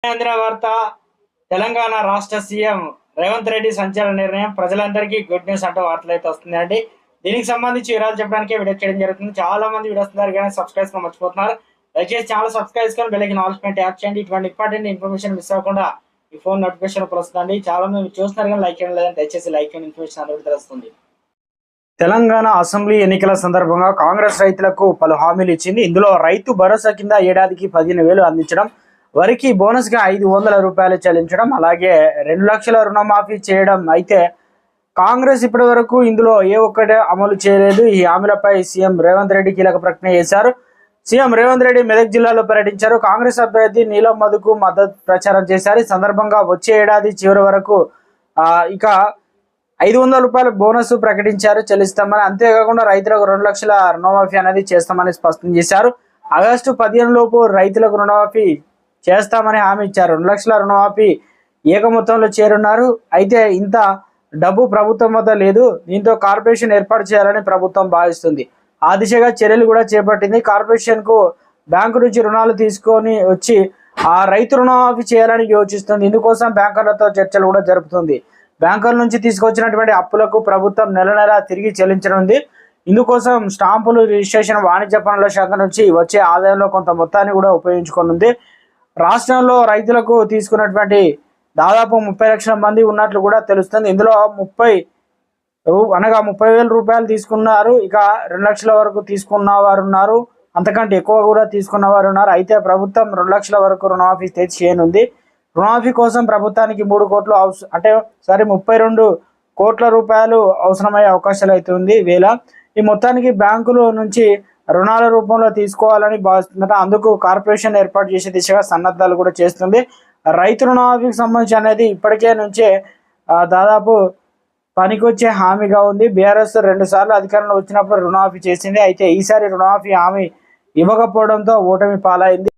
కేంద్ర వార్త తెలంగాణ రాష్ట్ర సీఎం రేవంత్ రెడ్డి సంచలన నిర్ణయం ప్రజలందరికీ గుడ్ న్యూస్ అంటూ వార్తలు అయితే వస్తున్నాయండి. దీనికి సంబంధించి వివరాలు చెప్పడానికి వీడియో చేయడం జరుగుతుంది. చాలా మంది వీడియోస్ ద్వారా కానీ సబ్స్క్రైబ్ మర్చిపోతున్నారు. దయచేసి ఛానల్ సబ్స్క్రైబ్ చేసుకొని బెల్ ఐకాన్ ఆల్ ట్యాప్ చేయండి. ఇటువంటి ఇంపార్టెంట్ ఇన్ఫర్మేషన్ మిస్ అవ్వకుండా ఈ ఫోన్ నోటిఫికేషన్ వస్తుందండి. చాలా మంది చూస్తున్నారు కానీ లైక్ చేయడం లేదని దయచేసి లైక్ చేయండి. ఇన్ఫర్మేషన్ అందరికీ తెలుస్తుంది. తెలంగాణ అసెంబ్లీ ఎన్నికల సందర్భంగా కాంగ్రెస్ రైతులకు పలు హామీలు ఇచ్చింది. ఇందులో రైతు భరోసా కింద ఏడాదికి 15,000 అందించడం, వరికి బోనస్ గా 500 రూపాయలు చెల్లించడం, అలాగే 2 లక్షల రుణమాఫీ చేయడం. అయితే కాంగ్రెస్ ఇప్పటి వరకు ఇందులో ఏ ఒక్కటే అమలు చేయలేదు. ఈ హామీలపై సీఎం రేవంత్ రెడ్డి కీలక ప్రకటన చేశారు. సీఎం రేవంత్ రెడ్డి మెదక్ జిల్లాలో పర్యటించారు. కాంగ్రెస్ అభ్యర్థి నీలం మధుకు మద్దతు ప్రచారం చేశారు. ఈ సందర్భంగా వచ్చే ఏడాది చివరి వరకు ఇక 500 రూపాయల బోనస్ ప్రకటించారు, చెల్లిస్తామని. అంతేకాకుండా రైతులకు 2 లక్షల రుణమాఫీ అనేది చేస్తామని స్పష్టం చేశారు. ఆగస్టు 15 లోపు రైతులకు రుణమాఫీ చేస్తామని హామీ ఇచ్చారు. 2 లక్షల రుణమాఫీ ఏక మొత్తంలో చేరున్నారు. అయితే ఇంత డబ్బు ప్రభుత్వం వద్ద లేదు. దీంతో కార్పొరేషన్ ఏర్పాటు చేయాలని ప్రభుత్వం భావిస్తుంది. ఆ దిశగా చర్యలు కూడా చేపట్టింది. కార్పొరేషన్ కు బ్యాంకు నుంచి రుణాలు తీసుకొని వచ్చి ఆ రైతు రుణమాఫీ చేయాలని యోచిస్తుంది. ఇందుకోసం బ్యాంకర్లతో చర్చలు కూడా జరుపుతుంది. బ్యాంకుల నుంచి తీసుకొచ్చినటువంటి అప్పులకు ప్రభుత్వం నెల నెల తిరిగి చెల్లించనుంది. ఇందుకోసం స్టాంపులు, రిజిస్ట్రేషన్, వాణిజ్య పనుల శాఖ నుంచి వచ్చే ఆదాయంలో కొంత మొత్తాన్ని కూడా ఉపయోగించుకోనుంది. రాష్ట్రంలో రైతులకు తీసుకున్నటువంటి దాదాపు 30 లక్షల మంది ఉన్నట్లు కూడా తెలుస్తుంది. ఇందులో 30,000 రూపాయలు తీసుకున్నారు. ఇక 2 లక్షల వరకు తీసుకున్న వారు ఉన్నారు. అంతకంటే ఎక్కువ కూడా తీసుకున్న వారు ఉన్నారు. అయితే ప్రభుత్వం 2 లక్షల వరకు రుణమాఫీ చేయనుంది. రుణమాఫీ కోసం ప్రభుత్వానికి 3 కోట్లు 32 కోట్ల రూపాయలు అవసరమయ్యే అవకాశాలు అయితే ఉంది. ఈ మొత్తానికి బ్యాంకుల నుంచి రుణాల రూపంలో తీసుకోవాలని భావిస్తుందట. అందుకు కార్పొరేషన్ ఏర్పాటు చేసే దిశగా సన్నద్ధాలు కూడా చేస్తుంది. రైతు రుణమాఫీకి సంబంధించి అనేది ఇప్పటికే నుంచే దాదాపు పనికొచ్చే హామీగా ఉంది. బీఆర్ఎస్ 2 సార్లు అధికారంలో వచ్చినప్పుడు రుణమాఫీ చేసింది. అయితే ఈసారి రుణమాఫీ హామీ ఇవ్వకపోవడంతో ఓటమి పాలైంది.